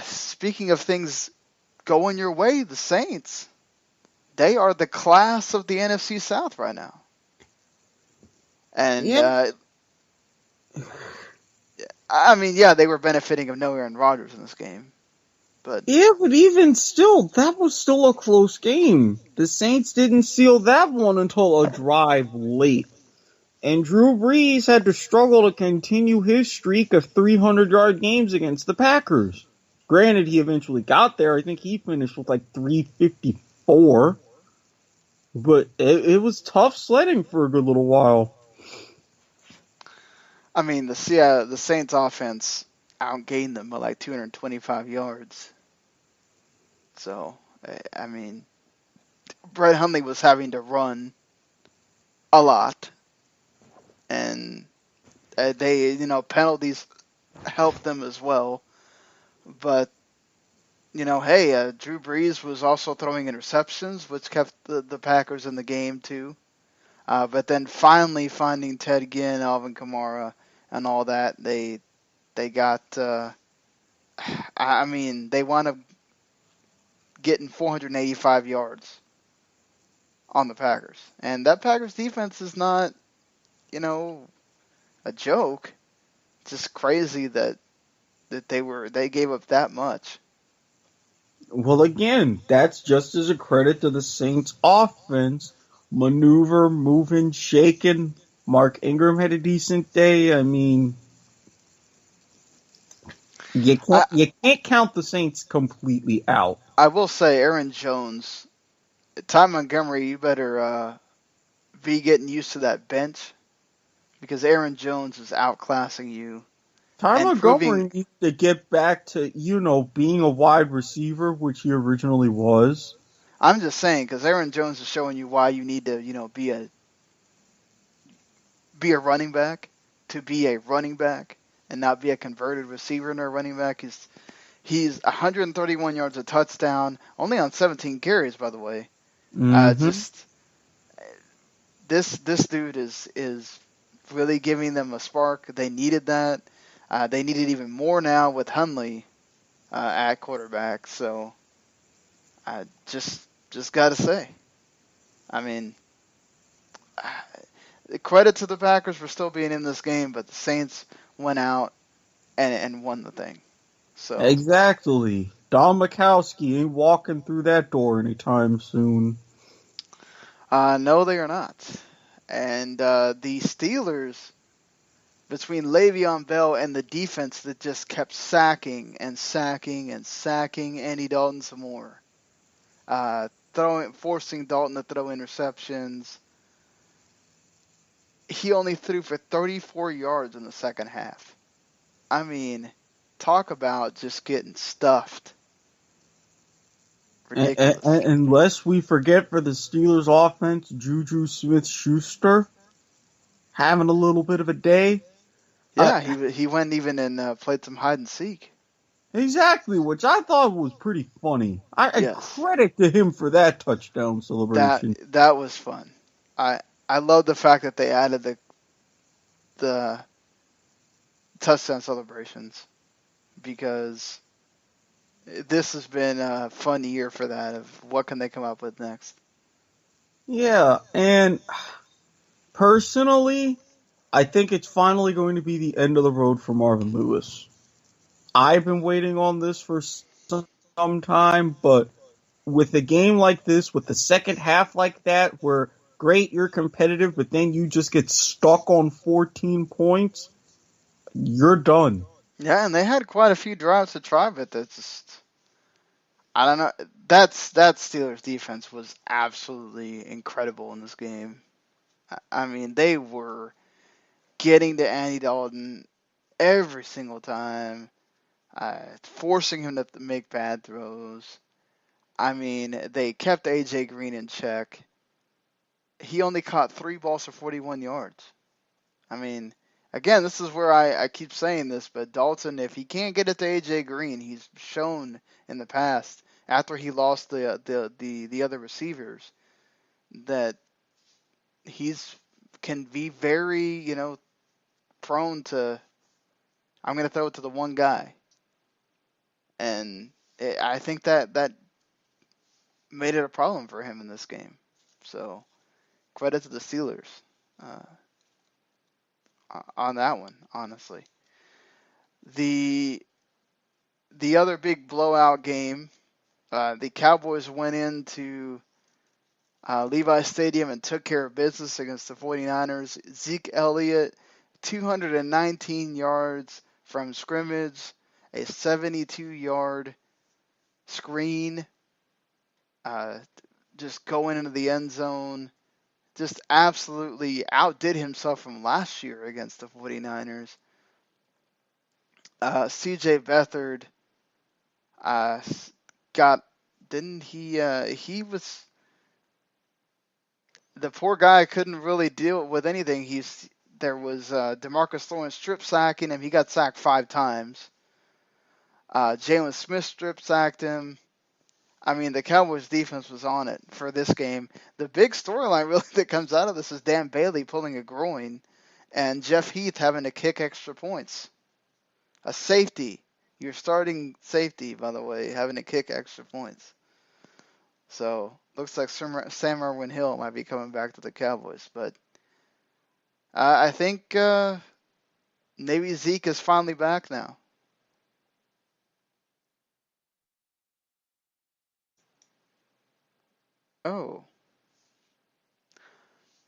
Speaker 6: Speaking of things going your way, the Saints, they are the class of the NFC South right now. And, they were benefiting of no Aaron Rodgers in this game. But
Speaker 7: even still, that was still a close game. The Saints didn't seal that one until a drive late. And Drew Brees had to struggle to continue his streak of 300-yard games against the Packers. Granted, he eventually got there. I think he finished with 354. But it was tough sledding for a good little while.
Speaker 6: I mean, the Saints offense outgained them by 225 yards. So, I mean, Brett Hundley was having to run a lot, and penalties helped them as well. But, hey, Drew Brees was also throwing interceptions, which kept the Packers in the game too. But then finally finding Ted Ginn, Alvin Kamara, and all that, they got. They wound up getting 485 yards on the Packers, and that Packers defense is not, a joke. It's just crazy that they gave up that much.
Speaker 7: Well, again, that's just as a credit to the Saints' offense. Maneuver, moving, shaking. Mark Ingram had a decent day. I mean, you can't count the Saints completely out.
Speaker 6: I will say, Aaron Jones, Ty Montgomery, you better be getting used to that bench, because Aaron Jones is outclassing you.
Speaker 7: Ty Montgomery needs to get back to, being a wide receiver, which he originally was.
Speaker 6: I'm just saying, because Aaron Jones is showing you why you need to, be a running back, to be a running back, and not be a converted receiver and a running back. He's 131 yards a touchdown, only on 17 carries, by the way.
Speaker 7: Mm-hmm.
Speaker 6: This dude is really giving them a spark. They needed that. They need it even more now with Hundley at quarterback. So I just got to say, I mean, credit to the Packers for still being in this game, but the Saints went out and won the thing. So
Speaker 7: exactly. Don Majkowski ain't walking through that door anytime soon.
Speaker 6: No, they are not. And the Steelers, between Le'Veon Bell and the defense that just kept sacking and sacking and sacking Andy Dalton some more, forcing Dalton to throw interceptions. He only threw for 34 yards in the second half. I mean, talk about just getting stuffed. Ridiculous.
Speaker 7: Unless we forget, for the Steelers offense, Juju Smith-Schuster having a little bit of a day.
Speaker 6: Yeah, he went even and played some hide and seek.
Speaker 7: Exactly, which I thought was pretty funny. I credit to him for that touchdown celebration.
Speaker 6: That was fun. I love the fact that they added the touchdown celebrations, because this has been a fun year for that, of what can they come up with next.
Speaker 7: Yeah, and personally, I think it's finally going to be the end of the road for Marvin Lewis. I've been waiting on this for some time, but with a game like this, with the second half like that, where great, you're competitive, but then you just get stuck on 14 points, you're done.
Speaker 6: Yeah, and they had quite a few drives to try, but that's just, I don't know. That Steelers defense was absolutely incredible in this game. I mean, they were getting to Andy Dalton every single time, forcing him to make bad throws. I mean, they kept A.J. Green in check. He only caught 3 balls for 41 yards. I mean, again, this is where I keep saying this, but Dalton, if he can't get it to A.J. Green, he's shown in the past, after he lost the other receivers, that he's can be very, prone to, I'm going to throw it to the one guy. And I think that made it a problem for him in this game. So credit to the Steelers on that one, honestly. The other big blowout game, the Cowboys went into Levi Stadium and took care of business against the 49ers. Zeke Elliott, 219 yards from scrimmage, a 72-yard screen, just going into the end zone. Just absolutely outdid himself from last year against the 49ers. C.J. Beathard got Didn't he? He was the poor guy. Couldn't really deal with anything. There was DeMarcus Lawrence strip sacking him. He got sacked 5 times. Jalen Smith strip sacked him. I mean, the Cowboys defense was on it for this game. The big storyline really that comes out of this is Dan Bailey pulling a groin and Jeff Heath having to kick extra points. A safety. Your starting safety, by the way, having to kick extra points. So, looks like Sam Irwin-Hill might be coming back to the Cowboys. But I think maybe Zeke is finally back now. Oh.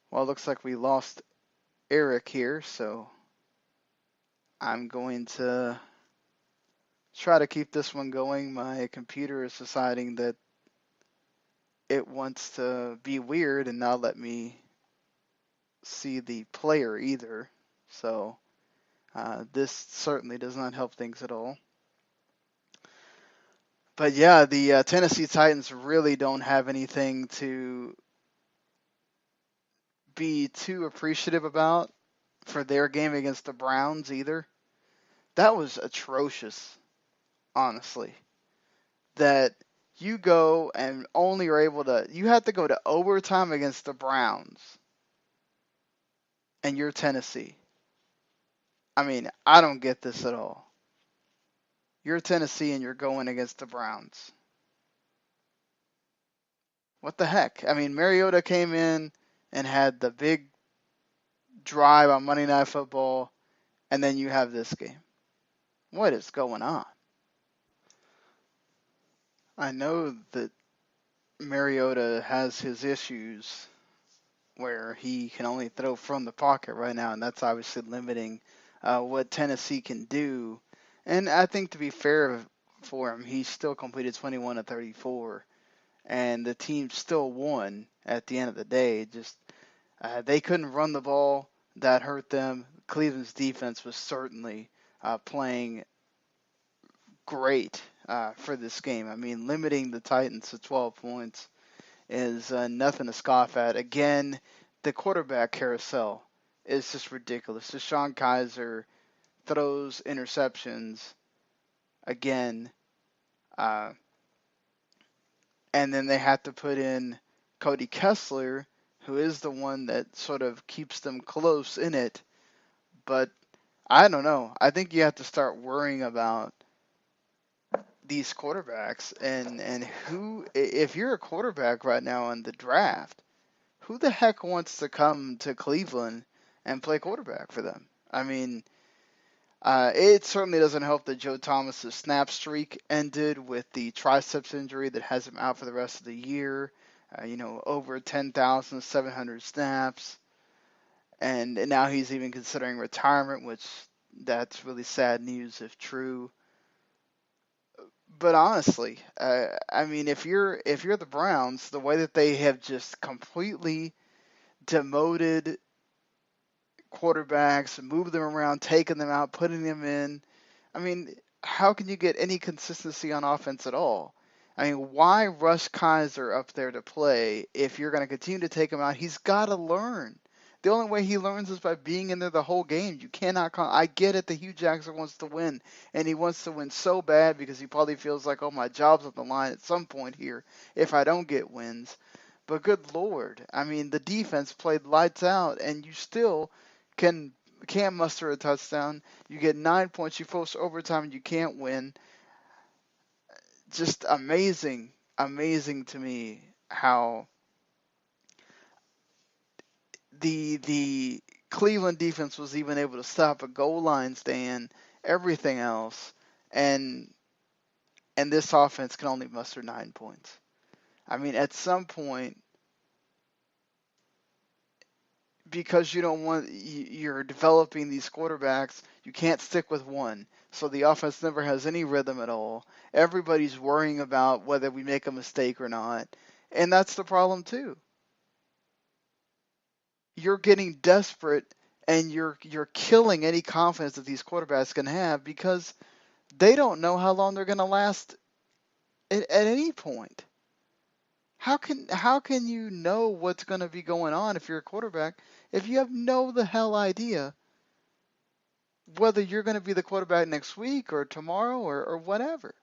Speaker 6: Well, it looks like we lost Eric here, so I'm going to try to keep this one going. My computer is deciding that it wants to be weird and not let me see the player either. So this certainly does not help things at all. But yeah, the Tennessee Titans really don't have anything to be too appreciative about for their game against the Browns either. That was atrocious, honestly. That you go and only are able to, you have to go to overtime against the Browns, and you're Tennessee. I mean, I don't get this at all. You're Tennessee and you're going against the Browns. What the heck? I mean, Mariota came in and had the big drive on Monday Night Football, and then you have this game. What is going on? I know that Mariota has his issues where he can only throw from the pocket right now, and that's obviously limiting what Tennessee can do. And I think, to be fair for him, he still completed 21 of 34, and the team still won at the end of the day. Just they couldn't run the ball. That hurt them. Cleveland's defense was certainly playing great for this game. I mean, limiting the Titans to 12 points is nothing to scoff at. Again, the quarterback carousel is just ridiculous. Deshaun Kaiser throws interceptions again, and then they have to put in Cody Kessler, who is the one that sort of keeps them close in it. But I don't know. I think you have to start worrying about these quarterbacks and who, if you're a quarterback right now in the draft, who the heck wants to come to Cleveland and play quarterback for them? I mean, it certainly doesn't help that Joe Thomas's snap streak ended with the triceps injury that has him out for the rest of the year. Over 10,700 snaps. And now he's even considering retirement, which that's really sad news if true. But honestly, I mean, if you're the Browns, the way that they have just completely demoted quarterbacks, moved them around, taken them out, putting them in, I mean, how can you get any consistency on offense at all? I mean, why rush Kaiser up there to play if you're going to continue to take him out? He's got to learn. The only way he learns is by being in there the whole game. You cannot I get it that Hugh Jackson wants to win, and he wants to win so bad because he probably feels like, oh, my job's on the line at some point here if I don't get wins. But good Lord, I mean, the defense played lights out, and you still can't muster a touchdown. You get 9 points, you force overtime, and you can't win. Just amazing to me how the Cleveland defense was even able to stop a goal line stand, everything else, and this offense can only muster 9 points. I mean, at some point, because you're developing these quarterbacks, you can't stick with one. So the offense never has any rhythm at all. Everybody's worrying about whether we make a mistake or not. And that's the problem too. You're getting desperate and you're killing any confidence that these quarterbacks can have because they don't know how long they're going to last at any point. How can you know what's going to be going on if you're a quarterback if you have no the hell idea whether you're going to be the quarterback next week or tomorrow or whatever?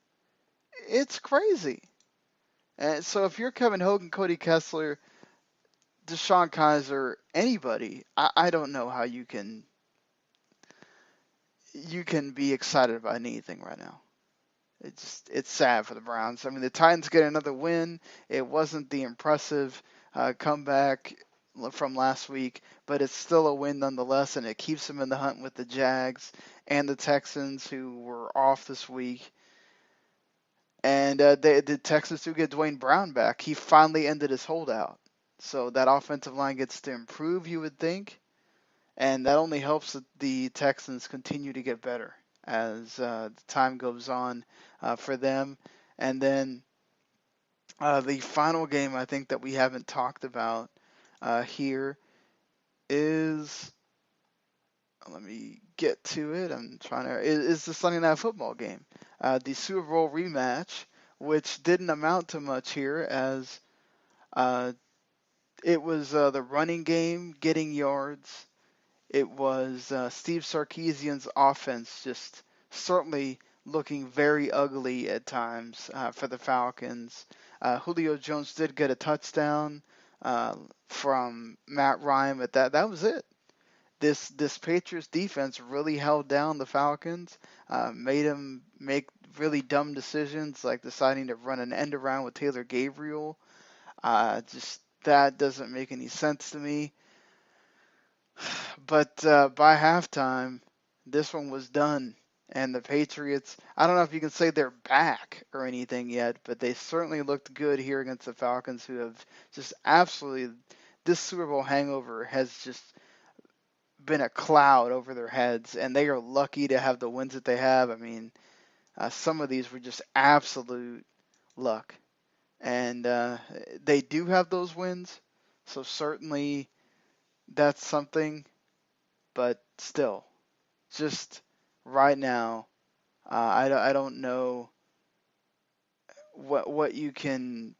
Speaker 6: It's crazy. And so if you're Kevin Hogan, Cody Kessler, Deshaun Kaiser, anybody, I don't know how you can be excited about anything right now. It's sad for the Browns. I mean, the Titans get another win. It wasn't the impressive comeback from last week, but it's still a win nonetheless, and it keeps them in the hunt with the Jags and the Texans, who were off this week. And the Texans do get Dwayne Brown back. He finally ended his holdout. So that offensive line gets to improve, you would think. And that only helps the Texans continue to get better as the time goes on for them. And then the final game I think that we haven't talked about here is, let me get to it. Is the Sunday Night Football game. The Super Bowl rematch, which didn't amount to much here as it was the running game getting yards. It was Steve Sarkisian's offense just certainly looking very ugly at times for the Falcons. Julio Jones did get a touchdown from Matt Ryan, but that was it. This Patriots defense really held down the Falcons, made them make really dumb decisions like deciding to run an end around with Taylor Gabriel. Just that doesn't make any sense to me. But by halftime, this one was done. And the Patriots, I don't know if you can say they're back or anything yet, but they certainly looked good here against the Falcons, who have just absolutely, this Super Bowl hangover has just been a cloud over their heads, and they are lucky to have the wins that they have. I mean, some of these were just absolute luck. And they do have those wins, so certainly that's something, but still, just right now, I don't know what you can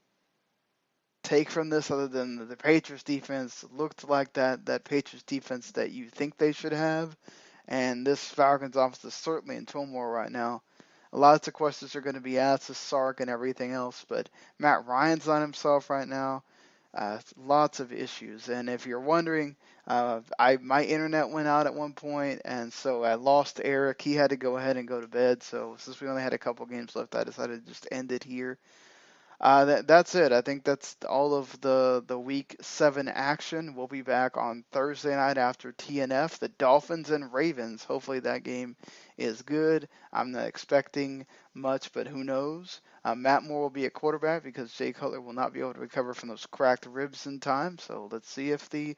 Speaker 6: take from this other than the Patriots defense looked like that Patriots defense that you think they should have, and this Falcons offense is certainly in turmoil right now. Lots of questions are going to be asked of Sark and everything else, but Matt Ryan's on himself right now. Lots of issues, and if you're wondering, my internet went out at one point, and so I lost Eric. He had to go ahead and go to bed, so since we only had a couple games left, I decided to just end it here. That's it. I think that's all of the Week 7 action. We'll be back on Thursday night after TNF, the Dolphins and Ravens. Hopefully that game is good. I'm not expecting much, but who knows? Matt Moore will be at quarterback because Jay Cutler will not be able to recover from those cracked ribs in time. So let's see if the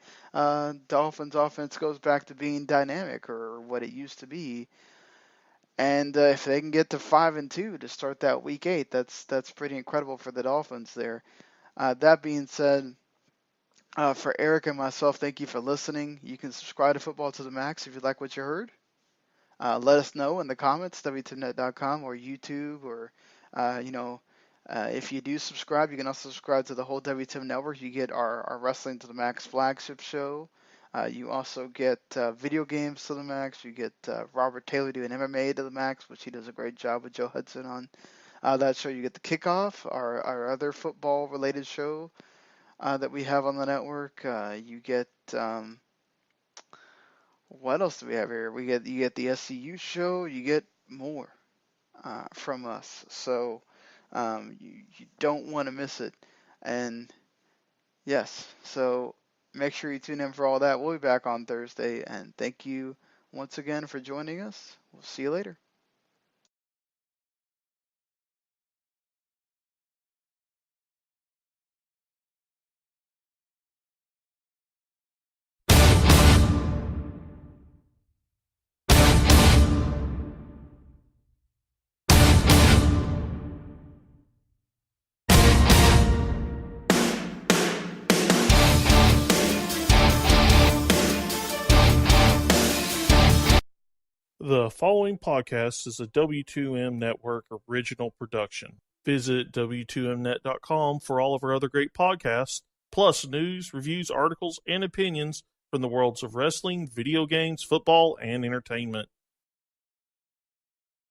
Speaker 6: Dolphins offense goes back to being dynamic or what it used to be. And if they can get to 5-2 to start that Week 8, that's pretty incredible for the Dolphins there. That being said, for Eric and myself, thank you for listening. You can subscribe to Football to the Max if you like what you heard. Let us know in the comments, wtmnet.com or YouTube, or if you do subscribe, you can also subscribe to the whole WTM network. You get our Wrestling to the Max flagship show. You also get video games to the max. You get Robert Taylor doing MMA to the max, which he does a great job with Joe Hudson on that show. You get the Kickoff, our other football-related show that we have on the network. You get what else do we have here? You get the SCU show. You get more from us. So you don't want to miss it. And yes, so make sure you tune in for all that. We'll be back on Thursday, and thank you once again for joining us. We'll see you later.
Speaker 1: The following podcast is a W2M Network original production. Visit W2Mnet.com for all of our other great podcasts, plus news, reviews, articles, and opinions from the worlds of wrestling, video games, football, and entertainment.